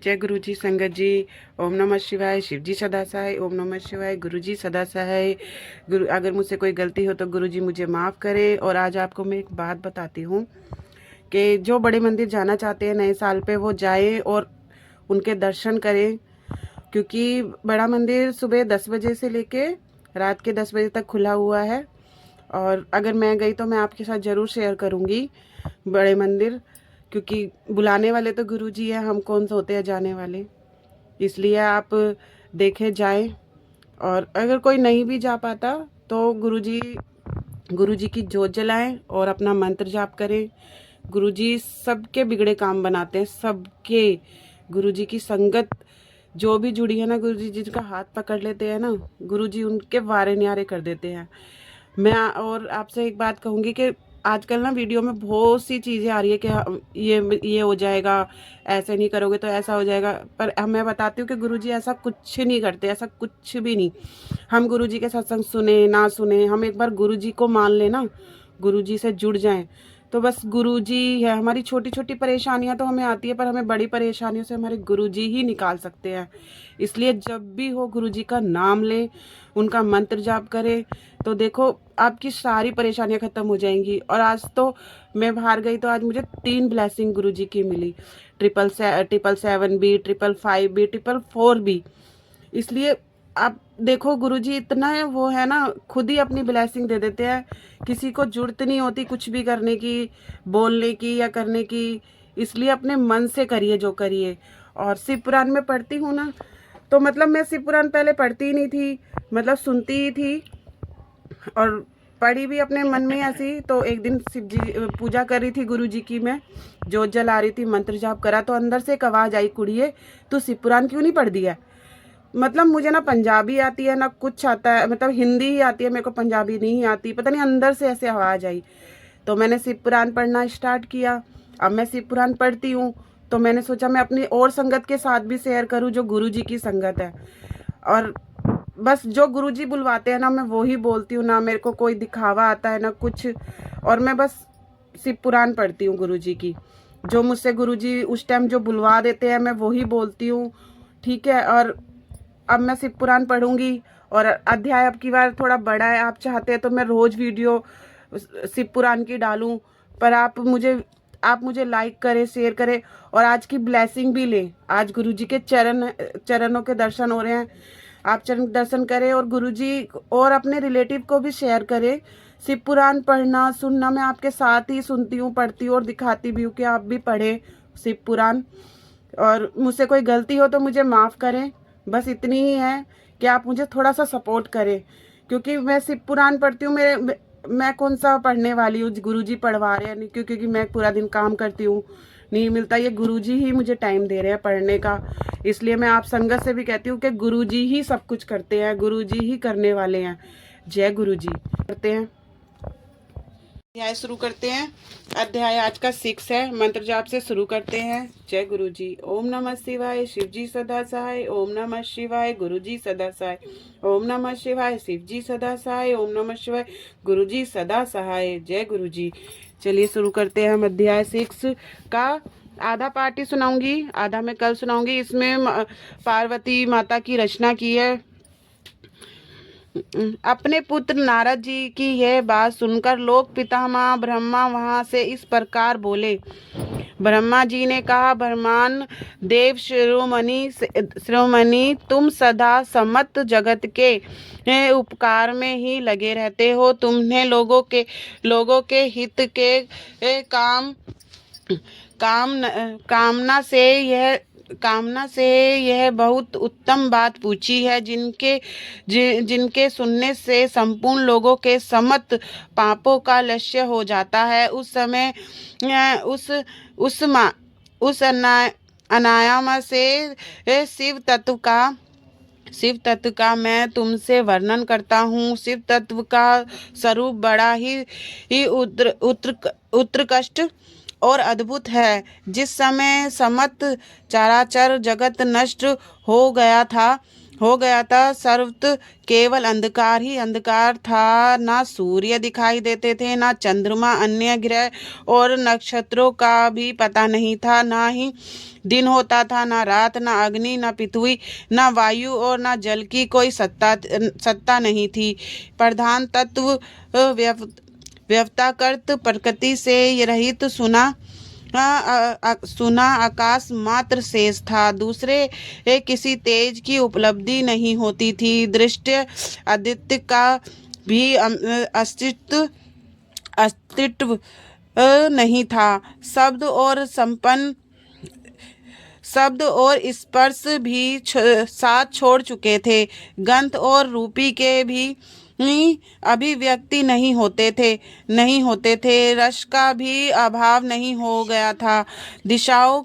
जय गुरु जी संगत जी। ओम नमः शिवाय। शिव जी सदा सहाय। ओम नमः शिवाय। गुरु जी सदा सहाय। गुरु अगर मुझसे कोई गलती हो तो गुरु जी मुझे माफ़ करें। और आज आपको मैं एक बात बताती हूँ कि जो बड़े मंदिर जाना चाहते हैं नए साल पे वो जाएं और उनके दर्शन करें, क्योंकि बड़ा मंदिर सुबह 10 बजे से लेके रात के 10 बजे तक खुला हुआ है। और अगर मैं गई तो मैं आपके साथ ज़रूर शेयर करूँगी बड़े मंदिर, क्योंकि बुलाने वाले तो गुरुजी हैं, हम कौन से होते हैं जाने वाले। इसलिए आप देखें जाएं। और अगर कोई नहीं भी जा पाता तो गुरुजी की जोत जलाएं और अपना मंत्र जाप करें। गुरुजी सबके बिगड़े काम बनाते हैं, सबके। गुरुजी की संगत जो भी जुड़ी है ना, गुरुजी जिनका हाथ पकड़ लेते हैं ना, गुरुजी उनके वारे न्यारे कर देते हैं। मैं और आपसे एक बात कहूँगी कि आजकल ना वीडियो में बहुत सी चीज़ें आ रही है कि ये हो जाएगा, ऐसे नहीं करोगे तो ऐसा हो जाएगा। पर मैं बताती हूँ कि गुरुजी ऐसा कुछ नहीं करते, ऐसा कुछ भी नहीं। हम गुरुजी के सत्संग सुने ना सुने, हम एक बार गुरुजी को मान लेना, गुरुजी से जुड़ जाएं तो बस गुरुजी है। हमारी छोटी छोटी परेशानियां तो हमें आती है, पर हमें बड़ी परेशानियों से हमारे गुरुजी ही निकाल सकते हैं। इसलिए जब भी हो गुरुजी का नाम ले, उनका मंत्र जाप करे, तो देखो आपकी सारी परेशानियां खत्म हो जाएंगी। और आज तो मैं बाहर गई तो आज मुझे 3 ब्लेसिंग गुरुजी की मिली, 777 भी, 555 भी, 444 भी। इसलिए आप देखो गुरुजी इतना है, वो है ना, खुद ही अपनी ब्लेसिंग दे देते हैं। किसी को जरूरत नहीं होती कुछ भी करने की, बोलने की या करने की। इसलिए अपने मन से करिए जो करिए। और शिव पुराण में पढ़ती हूँ ना, तो मतलब मैं शिव पुराण पहले पढ़ती ही नहीं थी, मतलब सुनती ही थी और पढ़ी भी अपने मन में ऐसी। तो एक दिन शिव जी पूजा कर रही थी गुरु जी की, मैं जोत जला रही थी, मंत्र जाप करा, तो अंदर से एक आवाज़ आई, कुड़िए तू शिव पुराण क्यों नहीं पढ़ दिया। मतलब मुझे ना पंजाबी आती है ना कुछ आता है, मतलब हिंदी ही आती है, मेरे को पंजाबी नहीं आती। पता नहीं अंदर से ऐसे आवाज़ आई, तो मैंने शिव पुराण पढ़ना स्टार्ट किया। अब मैं शिव पुराण पढ़ती हूँ तो मैंने सोचा मैं अपनी और संगत के साथ भी शेयर करूँ जो गुरु जी की संगत है। और बस जो गुरुजी बुलवाते हैं ना, मैं वो ही बोलती हूँ। ना मेरे को कोई दिखावा आता है ना कुछ। और मैं बस शिव पुराण पढ़ती हूँ गुरुजी की, जो मुझसे गुरुजी उस टाइम जो बुलवा देते हैं मैं वो ही बोलती हूँ, ठीक है। और अब मैं शिव पुराण पढ़ूंगी। और अध्याय अब की बार थोड़ा बड़ा है, आप चाहते हैं तो मैं रोज़ वीडियो शिव पुराण की डालूं, पर आप मुझे लाइक करें, शेयर करें और आज की ब्लेसिंग भी लें। आज गुरुजी के चरणों के दर्शन हो रहे हैं, आप चरण दर्शन करें और गुरुजी और अपने रिलेटिव को भी शेयर करें। शिव पुराण पढ़ना सुनना मैं आपके साथ ही सुनती हूँ, पढ़ती हूँ और दिखाती भी हूँ कि आप भी पढ़ें शिव पुराण। और मुझसे कोई गलती हो तो मुझे माफ़ करें, बस इतनी ही है कि आप मुझे थोड़ा सा सपोर्ट करें, क्योंकि मैं शिव पुराण पढ़ती हूँ। मैं कौन सा पढ़ने वाली हूँ, गुरुजी पढ़वा रहे हैं नहीं, क्योंकि मैं पूरा दिन काम करती हूँ, नहीं मिलता। ये गुरुजी ही मुझे टाइम दे रहे हैं पढ़ने का। इसलिए मैं आप संगत से भी कहती हूँ कि गुरुजी ही सब कुछ करते हैं, गुरुजी ही करने वाले हैं। जय गुरुजी। करते हैं अध्याय शुरू करते हैं। अध्याय आज का 6 है, मंत्र जाप से शुरू करते हैं। जय गुरु जी। ओम नमः शिवाय। शिव जी सदा सहाय। ओम नमः शिवाय। गुरु जी सदा सहाय। ओम नमः शिवाय। शिव जी सदा सहाय। ओम नमः शिवाय। गुरु जी सदा सहाय। जय गुरु जी। चलिए शुरू करते हैं हम अध्याय 6 का। आधा पार्ट ही सुनाऊंगी, आधा मैं कल सुनाऊंगी। इसमें पार्वती माता की रचना की है। अपने पुत्र नारद जी की यह बात सुनकर लोक पितामह ब्रह्मा वहां से इस प्रकार बोले। ब्रह्मा जी ने कहा, ब्रह्मांड देव शिरोमणि, तुम सदा समस्त जगत के उपकार में ही लगे रहते हो। तुमने लोगों के हित के काम काम कामना से यह बहुत उत्तम बात पूछी है, जिनके सुनने से संपूर्ण लोगों के समस्त पापों का लक्ष्य हो जाता है। उस समय उस अनायाम से शिव तत्व का मैं तुमसे वर्णन करता हूँ। शिव तत्व का स्वरूप बड़ा ही उत्कृष्ट और अद्भुत है। जिस समय समस्त चराचर जगत नष्ट हो हो गया था। सर्वत्र केवल अंधकार ही अंधकार था। ना सूर्य दिखाई देते थे, ना चंद्रमा, अन्य ग्रह और नक्षत्रों का भी पता नहीं था। ना ही दिन होता था, ना रात, ना अग्नि, ना पृथ्वी, ना वायु और ना जल की कोई सत्ता नहीं थी। प्रधान तत्व व्यवताकृत प्रकृति से रहित सुना आकाश मात्र शेष था। दूसरे किसी तेज की उपलब्धि नहीं होती थी। दृष्टि आदित्य का भी अस्तित्व नहीं था। शब्द और स्पर्श भी साथ छोड़ चुके थे। गंध और रूपी के भी अभिव्यक्ति नहीं होते थे। रस का भी अभाव नहीं हो गया था। दिशाओं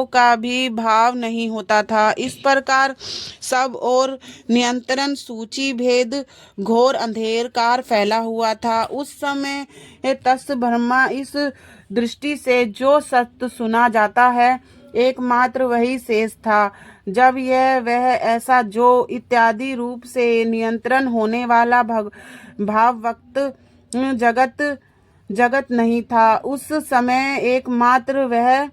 का भी भाव नहीं होता था। इस प्रकार सब और नियंत्रण सूची भेद घोर अंधकार फैला हुआ था। उस समय तस् ब्रह्मा इस दृष्टि से जो सत्य सुना जाता है एकमात्र वही शेष था। जब यह वह ऐसा जो इत्यादि रूप से नियंत्रण होने वाला भाववक्त जगत नहीं था, उस समय एकमात्र वह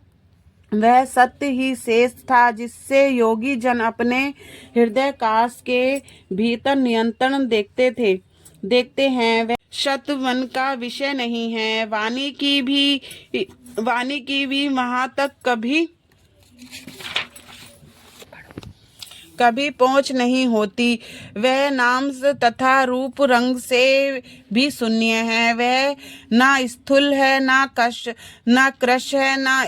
सत्य ही शेष था जिससे योगी जन अपने हृदय काश के भीतर नियंत्रण देखते हैं। वह सत्य मन का विषय नहीं है। वाणी की भी वहां तक कभी पहुंच नहीं होती। वह नाम तथा रूप रंग से भी शून्य है। वह ना स्थूल है, ना कृश है, ना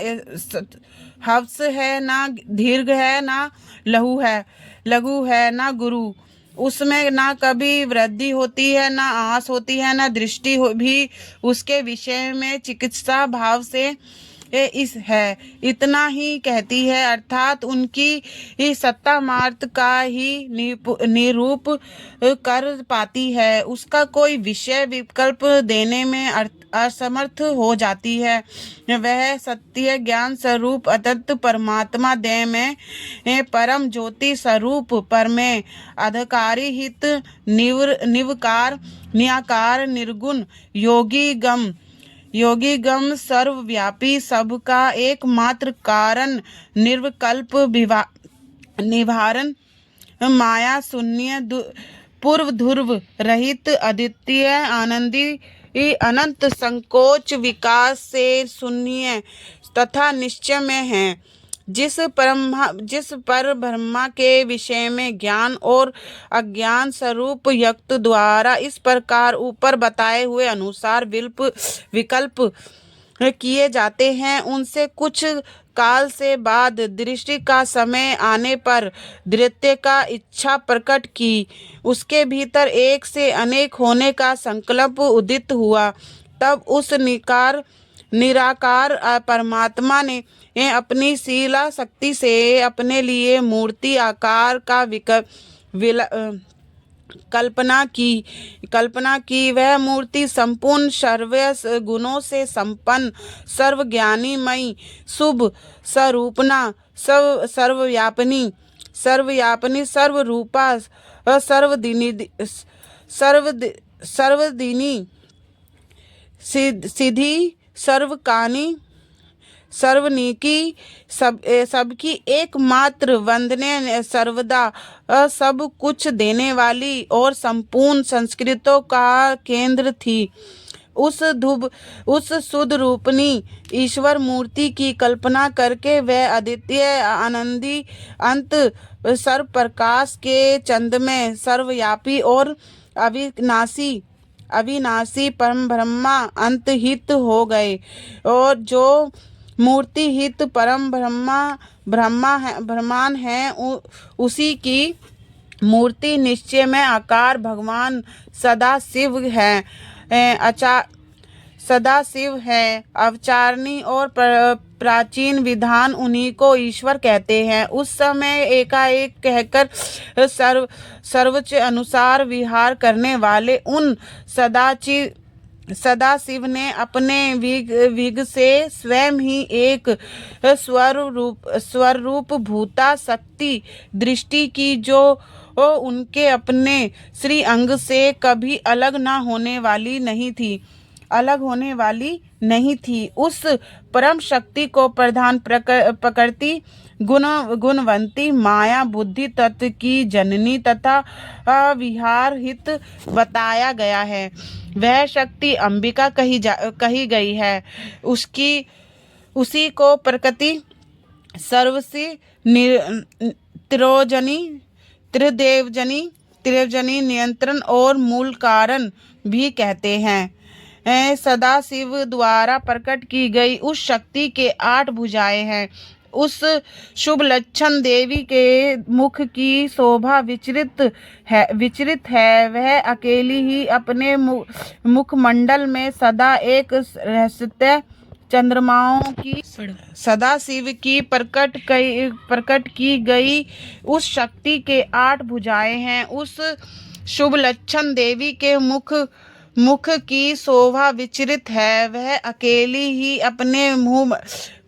हव्स है, ना दीर्घ है, ना लघु है, ना गुरु। उसमें ना कभी वृद्धि होती है, ना आस होती है, ना दृष्टि भी उसके विषय में चिकित्सा भाव से इस है। इतना ही कहती है, अर्थात उनकी सत्ता मात्र का ही निरूप कर पाती है। उसका कोई विषय विकल्प देने में असमर्थ हो जाती है। वह सत्य ज्ञान स्वरूप अतत परमात्मा देह में परम ज्योति स्वरूप पर में अधिकारी हित निवकार नियाकार निर्गुण योगी गम सर्वव्यापी सबका एकमात्र कारण निर्विकल्प निवारण माया शून्य पूर्व ध्रुव रहित अद्वितीय आनंदी अनंत संकोच विकास से शून्य तथा निश्चय में है। जिस पर ब्रह्मा के विषय में ज्ञान और अज्ञान स्वरूप युक्त द्वारा इस प्रकार ऊपर बताए हुए अनुसार विकल्प किए जाते हैं, उनसे कुछ काल से बाद दृष्टि का समय आने पर द्वितीय का इच्छा प्रकट की। उसके भीतर एक से अनेक होने का संकल्प उदित हुआ। तब उस निराकार परमात्मा ने अपनी शीला शक्ति से अपने लिए मूर्ति आकार का कल्पना की। वह मूर्ति संपूर्ण सर्व गुणों से संपन्न सर्वज्ञानीमयी शुभ स्वरूपना सर्वव्यापिनी सर्वरूपा सर्वदिनी सिद्धि सर्वकानी सर्वनीकी सबकी एकमात्र वंदनीय सर्वदा सब कुछ देने वाली और संपूर्ण संस्कृतों का केंद्र थी। उस शुद्ध रूपनी ईश्वर मूर्ति की कल्पना करके वह अद्वितीय आनंदी अंत सर्व प्रकाश के चंद में सर्वव्यापी और अविनाशी परम ब्रह्मा अंतहित हो गए। और जो मूर्ति हित परम ब्रह्मान है उसी की मूर्ति निश्चय में आकार भगवान सदा शिव है। अवचारणी और प्राचीन विधान उन्हीं को ईश्वर कहते हैं। उस समय एकाएक कहकर सर्वोच्च अनुसार विहार करने वाले उन सदाशिव ने अपने विग से स्वयं ही एक स्वरूप भूता शक्ति दृष्टि की, जो उनके अपने श्री अंग से कभी अलग होने वाली नहीं थी। उस परम शक्ति को प्रधान प्रकृति गुणवंती माया बुद्धि तत्व की जननी तथा विहार हित बताया गया है। वह शक्ति अंबिका कही गई है। उसी को प्रकृति सर्वसी त्रिदेवजनी नियंत्रण और मूल कारण भी कहते हैं। सदाशिव द्वारा प्रकट की गई उस शक्ति के 8 भुजाएं हैं। उस शुभ लक्षण देवी के मुख की शोभा विचरित है। वह अकेली ही अपने मुखमंडल में सदा एक रहस्य चंद्रमाओं की सदाशिव की प्रकट की गई उस शक्ति के 8 भुजाएं हैं। उस शुभ लक्षण देवी के मुख की शोभा विचरित है। वह अकेली ही अपने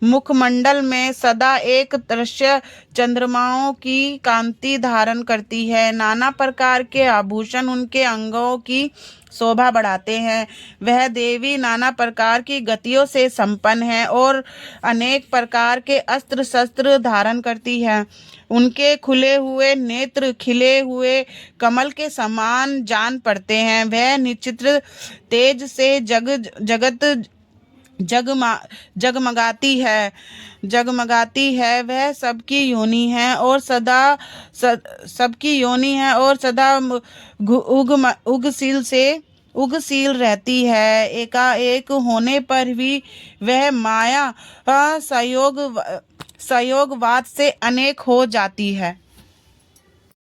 मुखमंडल में सदा एक दृश्य चंद्रमाओं की कांति धारण करती है। नाना प्रकार के आभूषण उनके अंगों की शोभा बढ़ाते हैं। वह देवी नाना प्रकार की गतियों से संपन्न है और अनेक प्रकार के अस्त्र शस्त्र धारण करती है। उनके खुले हुए नेत्र खिले हुए कमल के समान जान पड़ते हैं। वह निचित्र तेज से जगत जगमगाती है। वह सबकी योनि है और सदा उगशील रहती है। एकाएक होने पर भी वह माया संयोगवाद से अनेक हो जाती है।